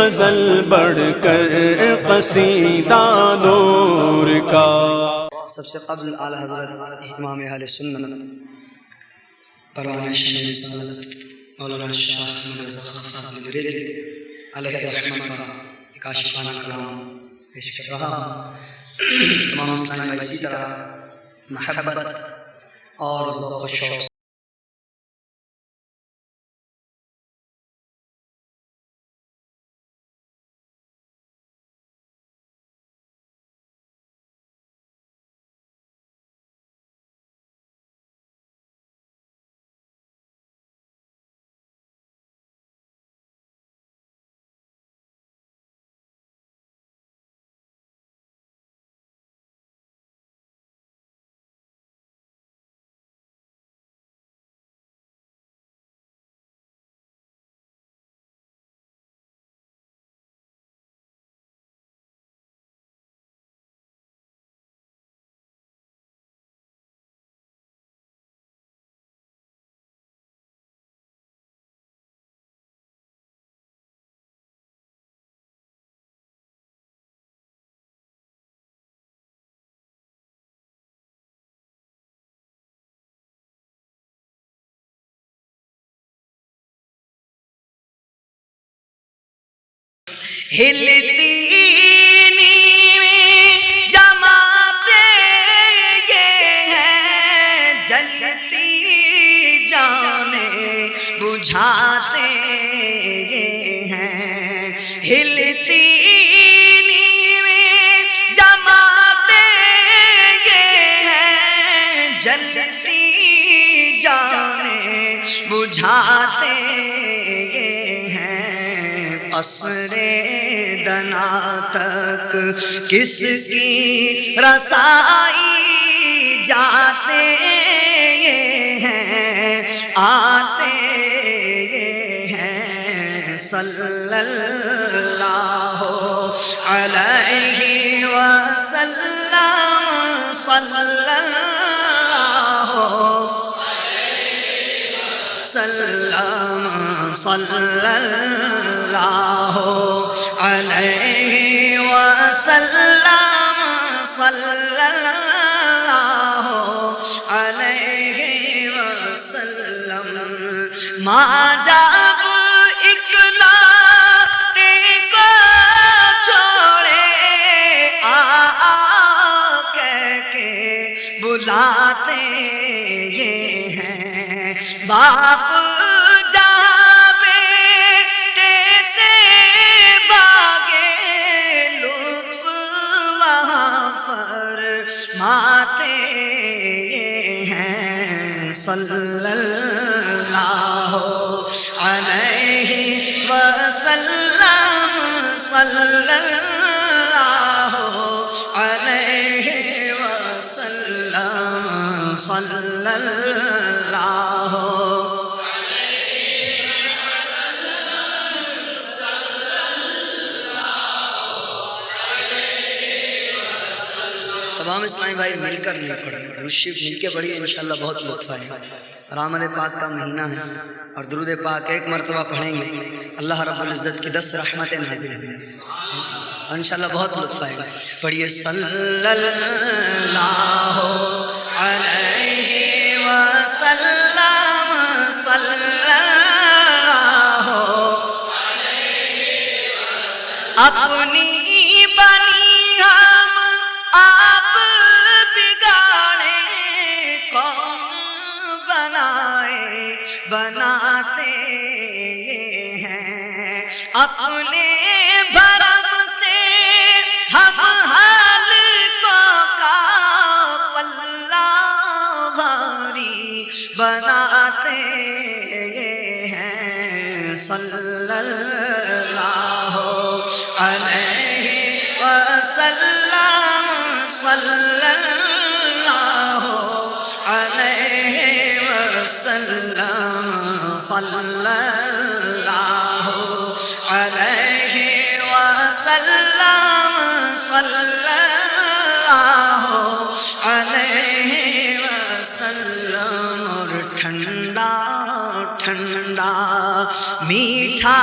غزل بڑھ کر قصیدہ نور کا۔ سب سے قبل اعلی حضرت امام اہل سنت پروانہ شمع رسالت مولانا شاہ احمد رضا فاضل بریلوی علیہ الرحمہ کا ایک عاشقانہ کلام پیش کر رہا ہوں۔ تمام اسلامی بھائی اسی طرح محبت اور ذوق و شوق ہلتی جماعتیں یہ ہیں، جلتی جانیں بجھاتے یہ ہیں، ہلتی جماعتیں یہ ہیں، جلتی جانیں بجھاتے یہ ہیں۔ عصر دنا تک کس کی رسائی جاتے یہ ہیں، آتے یہ ہیں۔ صلی اللہ علیہ وسلم، صلی اللہ وسلم، صلی اللہ علیہ وسلم، صلی اللہ علیہ وسلم۔ ماں جب اکلاتے کو چھوڑے آ کہہ کے بلاتے یہ ہیں، باپ جہاں بیٹے سے باغے لطف وہاں فرماتے ہیں۔ صلی اللہ علیہ وسلم، صلی اللہ علیہ وسلم، صلی اللہ تمام اسلامی بھائی مل کر نہیں پڑھیں، درود شریف مل کے پڑھیے، انشاءاللہ بہت لطف آئے گا۔ رحمت پاک کا مہینہ ہے اور درود پاک ایک مرتبہ پڑھیں گے اللہ رب العزت کی 10 رحمتیں نازل ہیں، انشاءاللہ بہت لطف آئے گا۔ پڑھیے صلی اللہ علیہ وسلم، صلی اللہ اپنی بنی ہم آپ بگاڑے کون بنائے بناتے ہیں، اپنے بھرم سے ہم حلقوں کا پلہ بھاری بناتے ہیں۔ صلی اللہ علیہ وسلم، صلی اللہ علیہ وسلم، صلی اللہ علیہ وسلم، صلی اللہ علیہ وسلم۔ اور ٹھنڈا ٹھنڈا میٹھا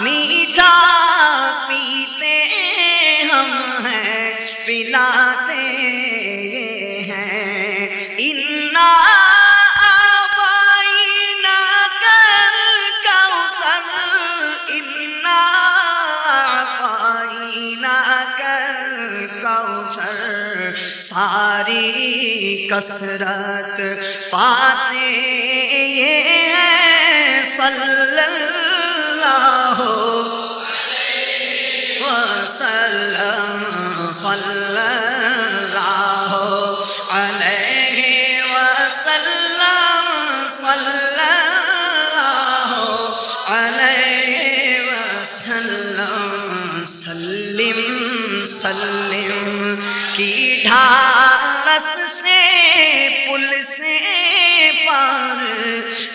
میٹھا پیتے ہم ہیں پلاتے ہیں انا آبائنا کالکوثر انا آبائنا کالکوثر ساری کثرت پاتے ہیں صلی اللہ وسلم صلی اللہ علیہ وسلم صلی اللہ علیہ وسلم سلم سلم کی ڈھارس سے پل سے پار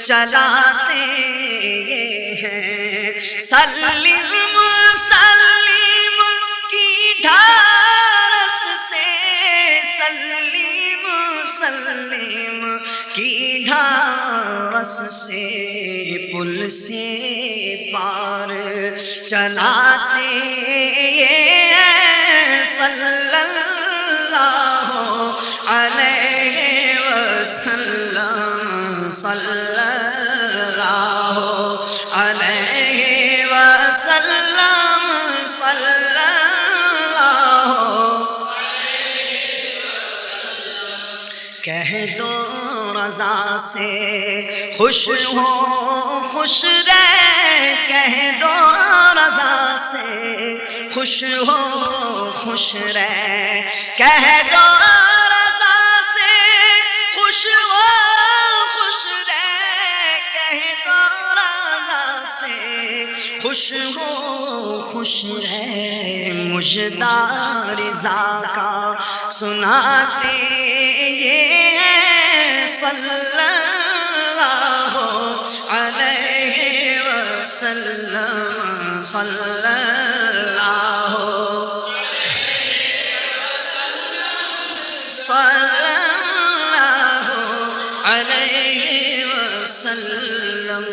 چلاتے ہیں سلم سلم کی ڈھارس سے سلم سلم کی ڈھارس سے پل سے پار چلاتے ہیں صلی اللہ علیہ وسلم صلی اللہ علیہ وسلم صلی اللہ کہہ دو رضا سے خوش ہو خوش رہ کہہ دو رضا سے خوش ہو خوش رہ کہہ دو رضا سے خوش ہو خوش رہ کہہ دو رضا سے خوش ہو خوش رہ مجدہ رضا کا سناتے یہ صلی اللہ علیہ وسلم صلی اللہ صلی اللہ علیہ وسلم